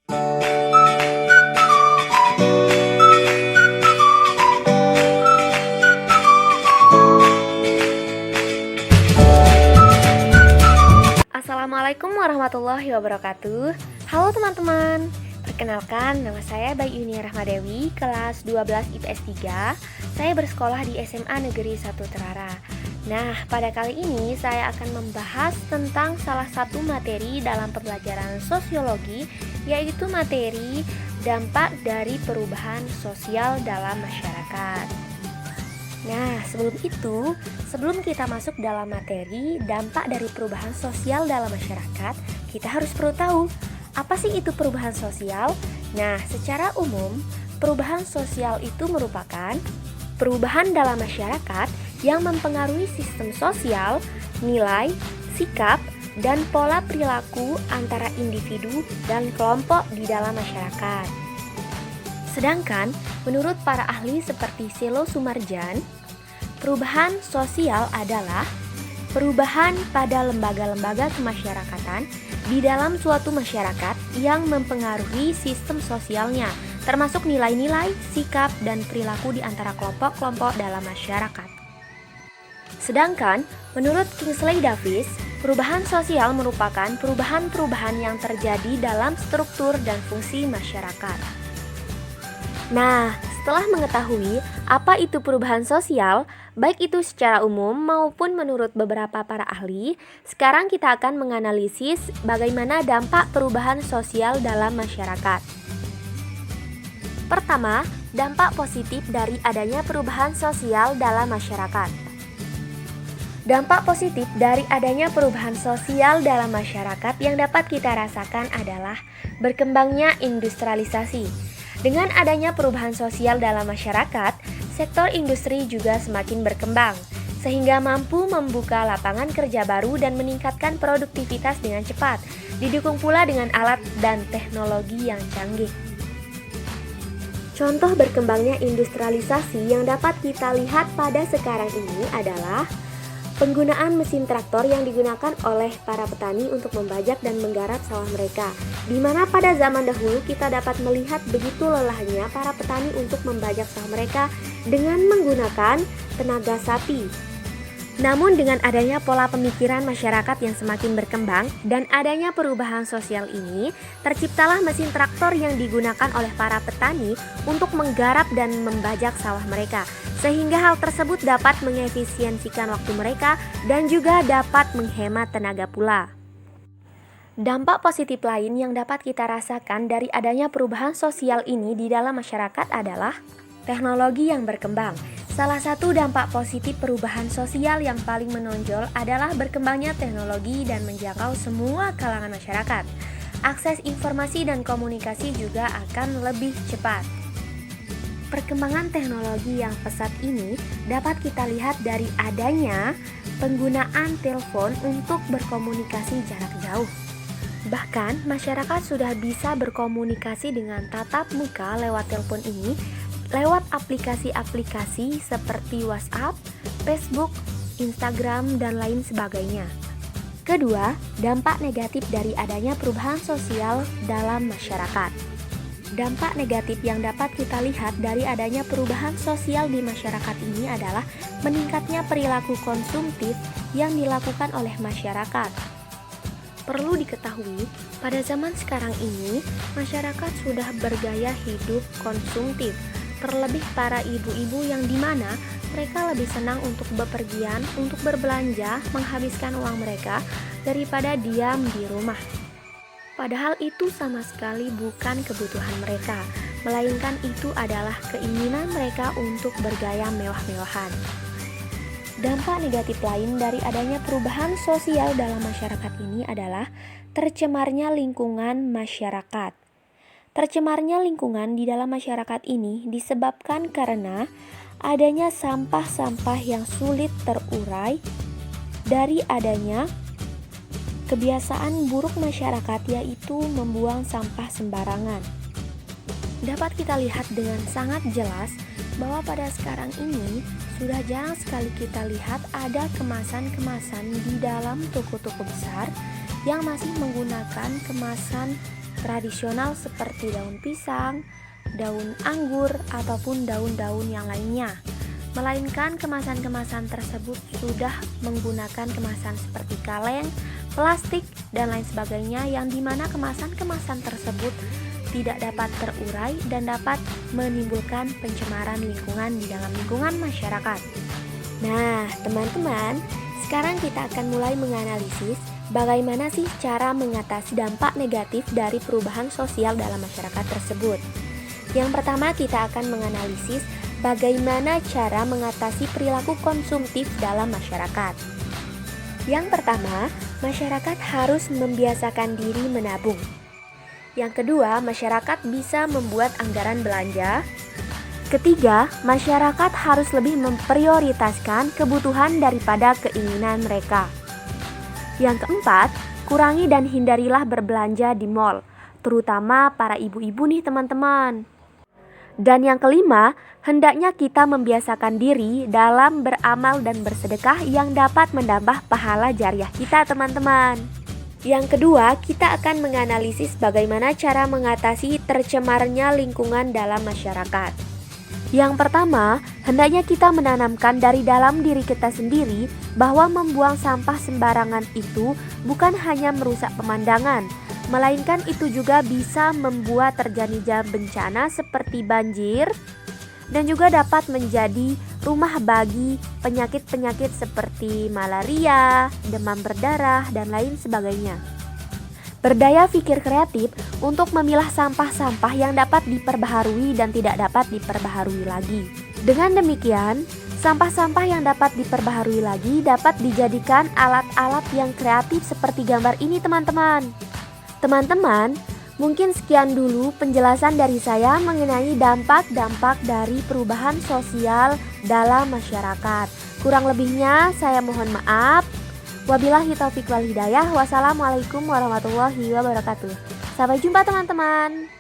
Assalamualaikum warahmatullahi wabarakatuh. Halo teman-teman, perkenalkan nama saya Bayu Yunia Rahmadewi, kelas 12 IPS 3. Saya bersekolah di SMA Negeri 1 Terara. Nah, pada kali ini saya akan membahas tentang salah satu materi dalam pembelajaran sosiologi, yaitu materi dampak dari perubahan sosial dalam masyarakat. Nah, sebelum kita masuk dalam materi dampak dari perubahan sosial dalam masyarakat, kita harus perlu tahu, apa sih itu perubahan sosial? Nah, secara umum, perubahan sosial itu merupakan perubahan dalam masyarakat yang mempengaruhi sistem sosial, nilai, sikap, dan pola perilaku antara individu dan kelompok di dalam masyarakat. Sedangkan, menurut para ahli seperti Selo Sumarjan, perubahan sosial adalah perubahan pada lembaga-lembaga kemasyarakatan di dalam suatu masyarakat yang mempengaruhi sistem sosialnya, termasuk nilai-nilai, sikap, dan perilaku di antara kelompok-kelompok dalam masyarakat. Sedangkan, menurut Kingsley Davis, perubahan sosial merupakan perubahan-perubahan yang terjadi dalam struktur dan fungsi masyarakat. Nah, setelah mengetahui apa itu perubahan sosial, baik itu secara umum maupun menurut beberapa para ahli, sekarang kita akan menganalisis bagaimana dampak perubahan sosial dalam masyarakat. Pertama, dampak positif dari adanya perubahan sosial dalam masyarakat. Dampak positif dari adanya perubahan sosial dalam masyarakat yang dapat kita rasakan adalah berkembangnya industrialisasi. Dengan adanya perubahan sosial dalam masyarakat, sektor industri juga semakin berkembang, sehingga mampu membuka lapangan kerja baru dan meningkatkan produktivitas dengan cepat, didukung pula dengan alat dan teknologi yang canggih. Contoh berkembangnya industrialisasi yang dapat kita lihat pada sekarang ini adalah penggunaan mesin traktor yang digunakan oleh para petani untuk membajak dan menggarap sawah mereka, di mana pada zaman dahulu kita dapat melihat begitu lelahnya para petani untuk membajak sawah mereka dengan menggunakan tenaga sapi. Namun dengan adanya pola pemikiran masyarakat yang semakin berkembang dan adanya perubahan sosial ini, terciptalah mesin traktor yang digunakan oleh para petani untuk menggarap dan membajak sawah mereka, sehingga hal tersebut dapat mengefisiensikan waktu mereka dan juga dapat menghemat tenaga pula. Dampak positif lain yang dapat kita rasakan dari adanya perubahan sosial ini di dalam masyarakat adalah teknologi yang berkembang. Salah satu dampak positif perubahan sosial yang paling menonjol adalah berkembangnya teknologi dan menjangkau semua kalangan masyarakat. Akses informasi dan komunikasi juga akan lebih cepat. Perkembangan teknologi yang pesat ini dapat kita lihat dari adanya penggunaan telepon untuk berkomunikasi jarak jauh. Bahkan, masyarakat sudah bisa berkomunikasi dengan tatap muka lewat telepon ini lewat aplikasi-aplikasi seperti WhatsApp, Facebook, Instagram, dan lain sebagainya. Kedua, dampak negatif dari adanya perubahan sosial dalam masyarakat. Dampak negatif yang dapat kita lihat dari adanya perubahan sosial di masyarakat ini adalah meningkatnya perilaku konsumtif yang dilakukan oleh masyarakat. Perlu diketahui, pada zaman sekarang ini, masyarakat sudah bergaya hidup konsumtif, terlebih para ibu-ibu yang dimana mereka lebih senang untuk bepergian, untuk berbelanja, menghabiskan uang mereka daripada diam di rumah. Padahal itu sama sekali bukan kebutuhan mereka, melainkan itu adalah keinginan mereka untuk bergaya mewah-mewahan. Dampak negatif lain dari adanya perubahan sosial dalam masyarakat ini adalah tercemarnya lingkungan masyarakat. Tercemarnya lingkungan di dalam masyarakat ini disebabkan karena adanya sampah-sampah yang sulit terurai dari adanya kebiasaan buruk masyarakat, yaitu membuang sampah sembarangan. Dapat kita lihat dengan sangat jelas bahwa pada sekarang ini sudah jarang sekali kita lihat ada kemasan-kemasan di dalam toko-toko besar yang masih menggunakan kemasan tradisional seperti daun pisang, daun anggur, ataupun daun-daun yang lainnya. Melainkan kemasan-kemasan tersebut sudah menggunakan kemasan seperti kaleng, plastik, dan lain sebagainya, yang dimana kemasan-kemasan tersebut tidak dapat terurai dan dapat menimbulkan pencemaran lingkungan di dalam lingkungan masyarakat. Nah, teman-teman, sekarang kita akan mulai menganalisis bagaimana sih cara mengatasi dampak negatif dari perubahan sosial dalam masyarakat tersebut. Yang pertama, kita akan menganalisis bagaimana cara mengatasi perilaku konsumtif dalam masyarakat. Yang pertama, masyarakat harus membiasakan diri menabung. Yang kedua, masyarakat bisa membuat anggaran belanja. Ketiga, masyarakat harus lebih memprioritaskan kebutuhan daripada keinginan mereka. Yang keempat, kurangi dan hindarilah berbelanja di mal, terutama para ibu-ibu nih teman-teman. Dan yang kelima, hendaknya kita membiasakan diri dalam beramal dan bersedekah yang dapat menambah pahala jariah kita teman-teman. Yang kedua, kita akan menganalisis bagaimana cara mengatasi tercemarnya lingkungan dalam masyarakat. Yang pertama, hendaknya kita menanamkan dari dalam diri kita sendiri bahwa membuang sampah sembarangan itu bukan hanya merusak pemandangan, melainkan itu juga bisa membuat terjadinya bencana seperti banjir dan juga dapat menjadi rumah bagi penyakit-penyakit seperti malaria, demam berdarah, dan lain sebagainya. Berdaya pikir kreatif untuk memilah sampah-sampah yang dapat diperbaharui dan tidak dapat diperbaharui lagi. Dengan demikian, sampah-sampah yang dapat diperbaharui lagi dapat dijadikan alat-alat yang kreatif seperti gambar ini teman-teman. Teman-teman, mungkin sekian dulu penjelasan dari saya mengenai dampak-dampak dari perubahan sosial dalam masyarakat. Kurang lebihnya saya mohon maaf. Wabillahi taufiq wal hidayah. Wassalamualaikum warahmatullahi wabarakatuh. Sampai jumpa teman-teman.